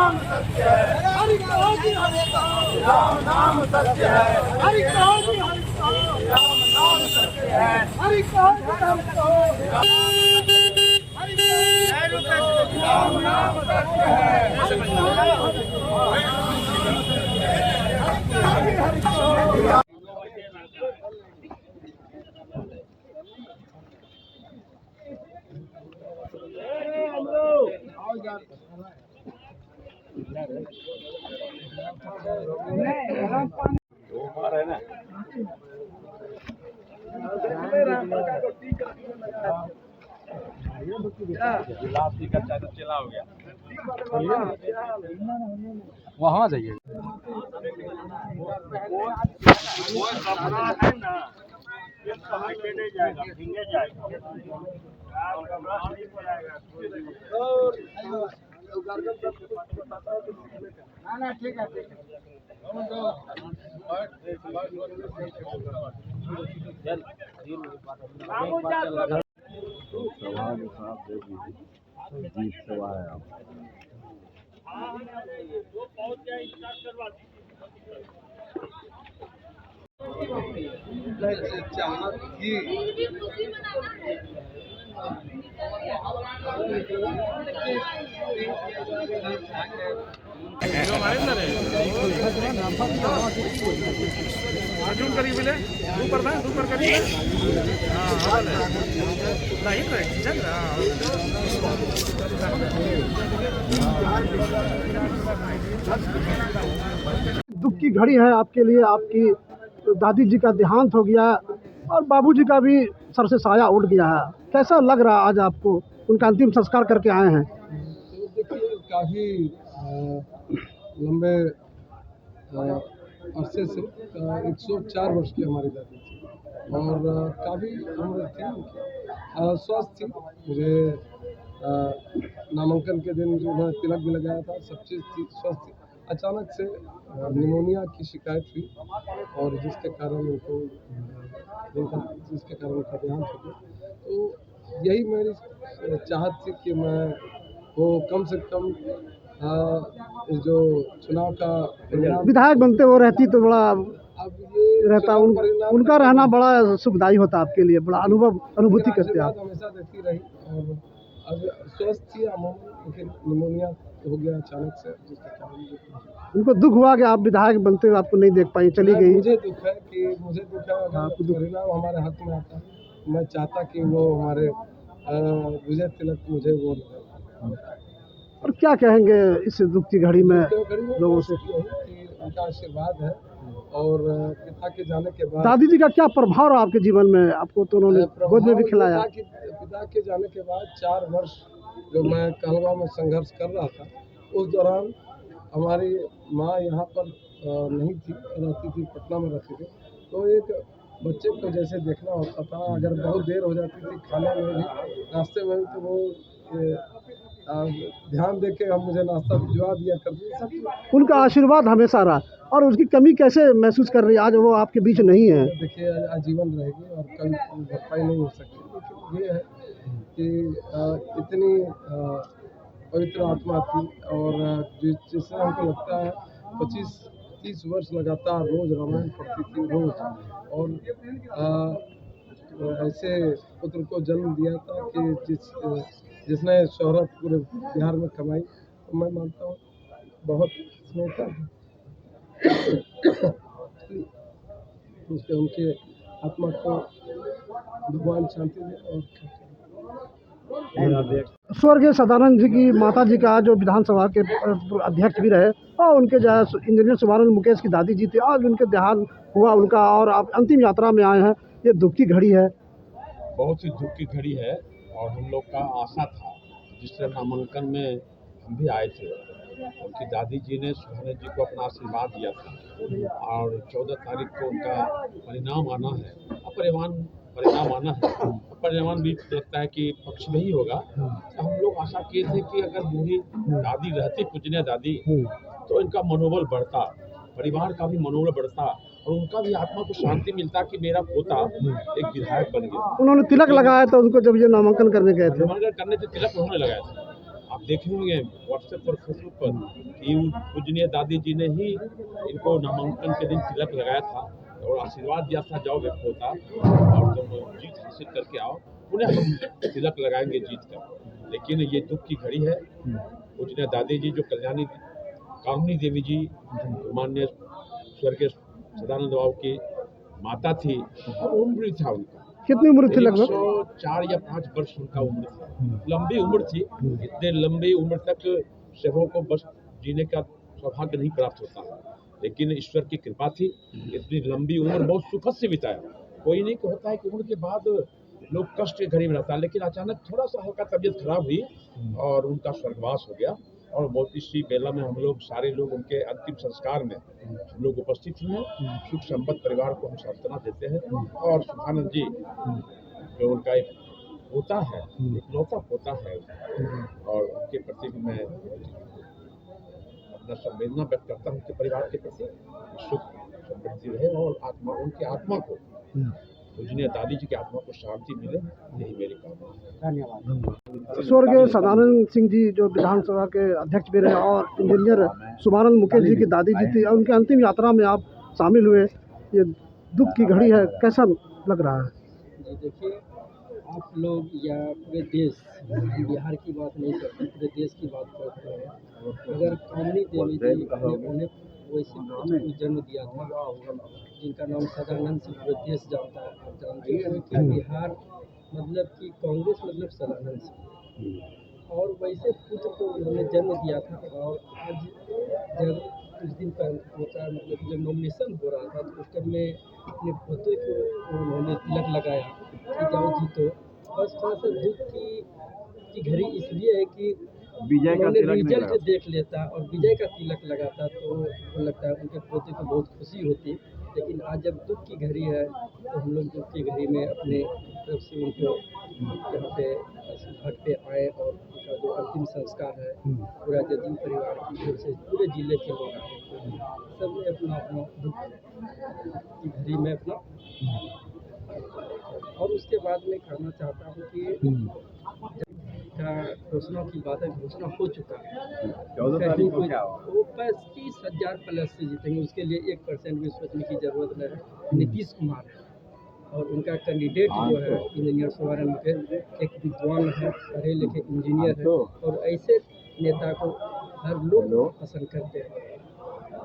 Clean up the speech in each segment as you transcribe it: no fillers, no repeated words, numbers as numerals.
नाम सत्य है, हरि कहो कि हरि कहो, राम नाम सत्य है, हरि कहो कि हरि कहो, राम नाम सत्य है, हरि कहो कि हरि कहो, राम नाम सत्य है। चला हो गया वहाँ जाइए ठीक है अजून करी मिले ऊपर ना ऊपर करी हाँ नहीं चल दुख की घड़ी है आपके लिए। आपकी दादी जी का देहांत हो गया और बाबूजी का भी सर से साया उड़ गया है। कैसा लग रहा है आज आपको? उनका अंतिम संस्कार करके आए हैं। देखिए काफ़ी लंबे अरसे से 104 वर्ष की हमारी दादी थी और काफ़ी उम्र थी उनकी, स्वस्थ थी। मुझे नामांकन के दिन जो उन्होंने तिलक भी लगाया था, सब चीज़ थी, स्वस्थ थी। अचानक से निमोनिया की शिकायत हुई और जिसके कारण उनको देहांत हो गया। तो यही मेरी चाहत थी कि मैं वो कम से कम जो चुनाव का विधायक बनते वो रहती तो बड़ा अब ये रहता। उनका रहना बड़ा सुखदायी होता आपके लिए, बड़ा अनुभूति करते आप। हमेशा देती रही और अब स्वस्थ थी अमूमन, लेकिन निमोनिया हो गया अचानक से, जिसके कारण उनको दुख हुआ कि आप विधायक बनते हुए आपको नहीं देख पाई, चली गई। मुझे दुख है अगर परिणाम हमारे हाथ में आता। मैं चाहता कि वो हमारे विजय तिलक मुझे वो और क्या कहेंगे इस दुख की घड़ी में लोगों से? उनका आशीर्वाद है और पिता के जाने के बाद दादी जी का क्या प्रभाव रहा आपके जीवन में? आपको तो उन्होंने गोद में भी खिलाया। पिता के जाने के बाद 4 वर्ष जो मैं कहलगांव में संघर्ष कर रहा था, उस दौरान हमारी माँ यहाँ पर नहीं थी, रहती थी पटना में रहती थी। तो एक बच्चे को जैसे देखना होता था, अगर बहुत देर हो जाती थी खाने में भी, रास्ते में भी, तो वो ध्यान दे के हम मुझे नाश्ता भिजवा दिया करती। सब उनका आशीर्वाद हमेशा रहा। और उसकी कमी कैसे महसूस कर रही है आज वो आपके बीच नहीं है? देखिए आजीवन रहेगी और कभी भरपाई नहीं हो सकती। लेकिन ये है कि इतनी पवित्र आत्मा थी और जिससे हमको लगता है 25-30 वर्ष लगातार रोज रामायण पढ़ती थी रोज, और ऐसे पुत्र को जन्म दिया था कि जिसने शोहरत पूरे बिहार में कमाई। तो मैं मानता हूँ बहुत स्नेह है उसके, उनके आत्मा को भगवान शांति दे। और स्वर्गीय सदानंद जी की माता जी का जो विधानसभा के अध्यक्ष भी रहे और उनके जो इंजीनियर शिवानंद मुकेश की दादी जी थी, आज उनके देहांत हुआ उनका और आप अंतिम यात्रा में आए हैं। ये दुख की घड़ी है, बहुत ही दुख की घड़ी है। और हम लोग का आशा था, जिस तरह नामांकन में हम भी आए थे, उनकी दादी जी ने सुहाने जी को अपना आशीर्वाद दिया था और 14 तारीख को उनका परिणाम आना है, परिणाम आना है। परिणाम भी लगता है कि पक्ष में ही होगा। तो हम लोग आशा किए थे कि अगर बूढ़ी दादी रहती, पूजनीय दादी, तो इनका मनोबल बढ़ता, परिवार का भी मनोबल बढ़ता और उनका भी आत्मा को शांति मिलता कि मेरा पोता एक विधायक बन गया। उन्होंने तिलक लगाया था उनको जब ये नामांकन करने गए थे। नामांकन करने से तिलक उन्होंने लगाया था। आप देखे होंगे व्हाट्सएप और फेसबुक पर कि उन पूजनीय दादी जी ने ही इनको नामांकन के दिन तिलक लगाया था और आशीर्वाद दिया था, जाओ व्यक्त होता और तुम जीत हासिल करके आओ, उन्हें हम तिलक लगाएंगे जीत कर। लेकिन ये दुख की घड़ी है। पूजनीय दादी जी जो कामनी देवी जी माननीय स्वर्गीय सदानंद बाबू की माता थी, और उम्र था उनका, कितनी उम्र थी लगभग? 104 या 5 वर्ष उनका उम्र था। लंबी उम्र थी। इतने लंबी उम्र तक सेवकों को बस जीने का सौभाग्य नहीं प्राप्त होता है, लेकिन ईश्वर की कृपा थी। इतनी लंबी उम्र बहुत सुखद से बिताया। कोई नहीं होता है कि उम्र के बाद लोग कष्ट के घड़ी में रहता है, लेकिन अचानक थोड़ा सा हल्का तबीयत खराब हुई और उनका स्वर्गवास हो गया। और बहुत इसी बेला में हम लोग सारे लोग उनके अंतिम संस्कार में हम लोग उपस्थित हुए हैं। सुख संपत्ति परिवार को हम सांत्वना देते हैं। और सुभानंद जी जो उनका एक पोता है, इकलौता पोता है, और उनके प्रति भी मैं अपना संवेदना व्यक्त करता हूँ। उनके परिवार के प्रति सुख समृद्धि रहे और उनकी आत्मा को, पूजनीय दादी जी की आत्मा को शांति मिले, यही मेरी कामना है। धन्यवाद। स्वर्गीय सदानंद सिंह जी जो विधानसभा के अध्यक्ष भी रहे और इंजीनियर शुभानंद मुकेश जी की दादी जी थी, उनकी अंतिम यात्रा में आप शामिल हुए। ये दुख की घड़ी है, कैसा लग रहा है? जी देखिए, आप लोग या पूरे देश, बिहार की बात नहीं करते, पूरे देश की बात करते हैं। अगर कामनी देवी जी उन्हें वैसे को जन्म दिया था, जिनका नाम सदानंद सिंह पूरे देश जानता है। आप जानते हैं कि बिहार मतलब कि कांग्रेस मतलब सदानंद सिंह, और वैसे पुत्र को उन्होंने जन्म दिया था। और आज जब कुछ दिन पहले होता मतलब जब नॉमिनेशन हो रहा था, तो उस टाइम में अपने पोते को उन्होंने तिलक लगाया कि जाओ जीतो। बस थोड़ा सा दुख की घड़ी इसलिए है कि उन्होंने रिजल्ट देख लेता और विजय का तिलक लगाता, तो उनको लगता है उनके पोते को बहुत खुशी होती। लेकिन आज जब दुख की घड़ी है, तो हम लोग दुख की घड़ी में अपने तरफ से उनको यहाँ पे घाट पे आए और उनका जो अंतिम संस्कार है पूरा जदयू परिवार की ओर से पूरे जिले के लोग आए, सब ने अपना अपना दुख की घड़ी में अपना। और उसके बाद मैं कहना चाहता हूँ कि घोषणा की बात है, घोषणा हो चुका है। वो 35,000 प्लस से जीतेंगे, उसके लिए 1% भी सोचने की जरूरत नहीं है। नीतीश कुमार है और उनका कैंडिडेट जो है इंजीनियर शुभानंद मुकेश, एक विद्वान है, पढ़े लिखे इंजीनियर है, और ऐसे नेता को हर लोग पसंद करते हैं।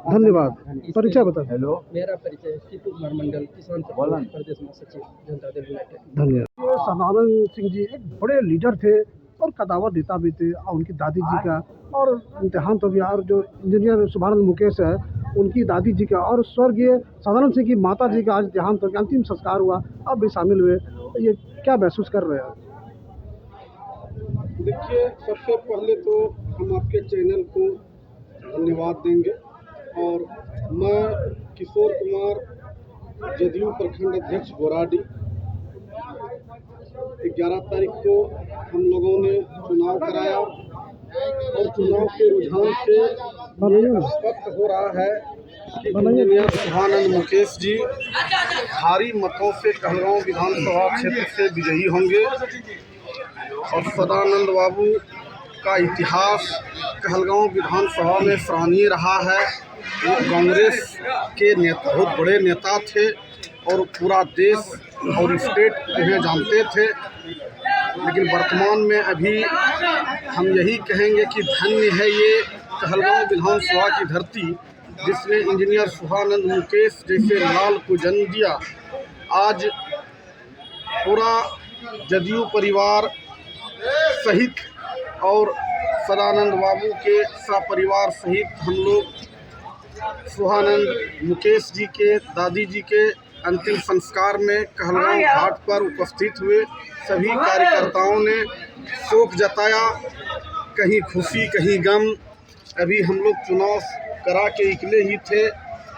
धन्यवाद। परिचय बताओ। हेलो, मेरा परिचय सीपू कुमार मंडल, किसान प्रदेश महासचिव, जनता दल यूनाइटेड। धन्यवाद। सदानंद सिंह जी एक बड़े लीडर थे और कदावर नेता भी थे, और उनकी दादी जी का और देहांत हो गया। और जो इंजीनियर शुभानंद मुकेश है, उनकी दादी जी का, और स्वर्गीय सदानंद सिंह की माता जी का आज देहांत हो गया, अंतिम संस्कार हुआ, आप भी शामिल हुए। तो ये क्या महसूस कर रहे हैं? देखिए, सबसे पहले तो हम आपके चैनल को धन्यवाद देंगे। और मैं किशोर कुमार, जदयू प्रखंड अध्यक्ष बोराडी, 11 तारीख को हम लोगों ने चुनाव कराया और चुनाव के रुझान से ये स्पष्ट हो रहा है कि इंजीनियर शुभानंद मुकेश जी भारी मतों से कहलगांव विधानसभा क्षेत्र से विजयी होंगे। और सदानंद बाबू का इतिहास कहलगांव विधानसभा में सराहनीय रहा है। वो कांग्रेस के बहुत बड़े नेता थे और पूरा देश और स्टेट उन्हें जानते थे। लेकिन वर्तमान में अभी हम यही कहेंगे कि धन्य है ये कहलगांव विधानसभा की धरती, जिसने इंजीनियर शुभानंद मुकेश जैसे लाल को जन्म दिया। आज पूरा जदयू परिवार सहित और सदानंद बाबू के सपरिवार सहित हम लोग शुभानंद मुकेश जी के दादी जी के अंतिम संस्कार में कहलगांव घाट पर उपस्थित हुए। सभी कार्यकर्ताओं ने शोक जताया, कहीं खुशी कहीं गम। अभी हम लोग चुनाव करा के निकले ही थे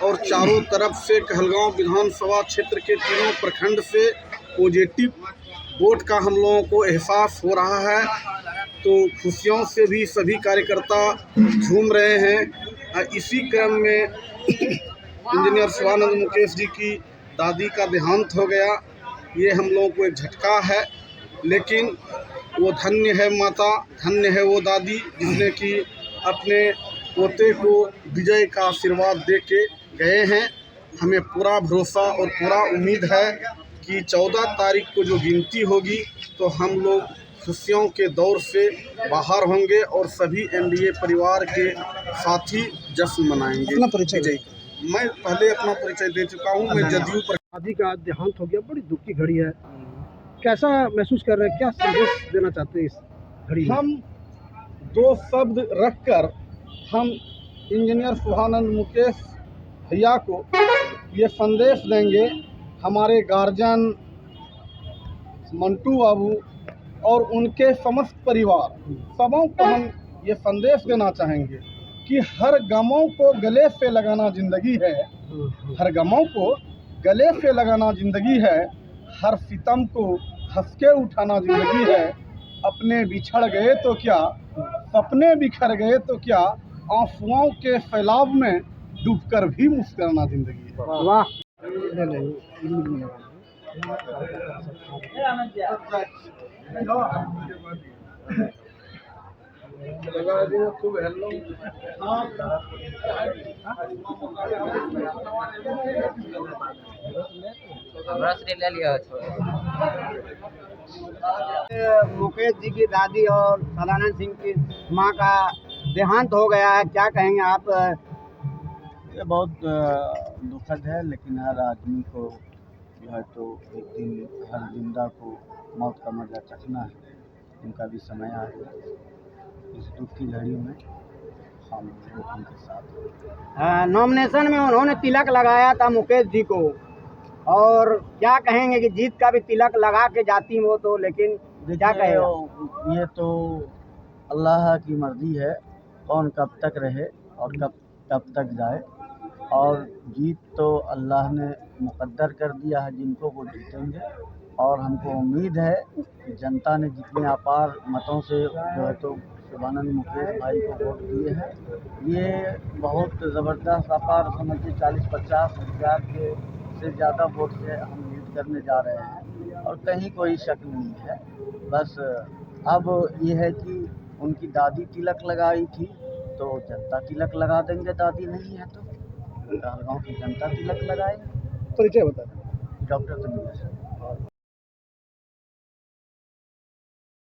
और चारों तरफ से कहलगांव विधानसभा क्षेत्र के तीनों प्रखंड से पॉजिटिव वोट का हम लोगों को एहसास हो रहा है। तो खुशियों से भी सभी कार्यकर्ता झूम रहे हैं। इसी क्रम में इंजीनियर शुभानंद मुकेश जी की दादी का देहांत हो गया। ये हम लोगों को एक झटका है, लेकिन वो धन्य है माता, धन्य है वो दादी जिसने कि अपने पोते को विजय का आशीर्वाद दे के गए हैं। हमें पूरा भरोसा और पूरा उम्मीद है कि 14 तारीख को जो गिनती होगी तो हम लोग खुशियों के दौर से बाहर होंगे और सभी एनडीए परिवार के साथी जश्न मनाएंगे। अपना परिचय विजय का। मैं पहले अपना परिचय दे चुका हूँ। मैं जदयू पर दादी का देहांत हो गया, बड़ी दुख की घड़ी है। कैसा महसूस कर रहे हैं, क्या संदेश देना चाहते हैं इस घड़ी में? हम दो शब्द रखकर हम इंजीनियर शुभानंद मुकेश भैया को ये संदेश देंगे, हमारे गार्जियन मंटू बाबू और उनके समस्त परिवार सबों को हम ये संदेश देना चाहेंगे कि हर गमों को गले से लगाना ज़िंदगी है, हर गमों को गले से लगाना ज़िंदगी है, हर सितम को हंस के उठाना ज़िंदगी है। अपने बिछड़ गए तो क्या, सपने बिखर गए तो क्या, आंसुओं के सैलाब में डूबकर भी मुस्कुराना ज़िंदगी है। वाह। खूब हेलो मुकेश जी की दादी और सदानंद सिंह की मां का देहांत हो गया है, क्या कहेंगे आप? ये बहुत दुखद है, लेकिन हर आदमी को जो है तो एक दिन हर जिंदा को मौत का मजा चखना है। उनका भी समय आ गया। इस दुख की घड़ी में हम लोग उनके साथ हैं। नॉमिनेशन में उन्होंने तिलक लगाया था मुकेश जी को, और क्या कहेंगे कि जीत का भी तिलक लगा के जाती वो तो, लेकिन क्या कहेगा? ये तो अल्लाह की मर्जी है, कौन कब तक रहे और कब तक जाए। और जीत तो अल्लाह ने मुकद्दर कर दिया है, जिनको वो जीतेंगे। और हमको उम्मीद है कि जनता ने जितने अपार मतों से जो है तो शुभानंद मुकेश भाई को वोट दिए हैं, ये बहुत ज़बरदस्त अपार समझिए 40-50 हज़ार के से ज़्यादा वोट से हम लीड करने जा रहे हैं। और कहीं कोई शक नहीं है। बस अब ये है कि उनकी दादी तिलक लगाई थी तो जनता तिलक लगा देंगे, दादी नहीं है तो गाँव की जनता तिलक लगाएंगे। परिचय बता दें। डॉक्टर तमीर।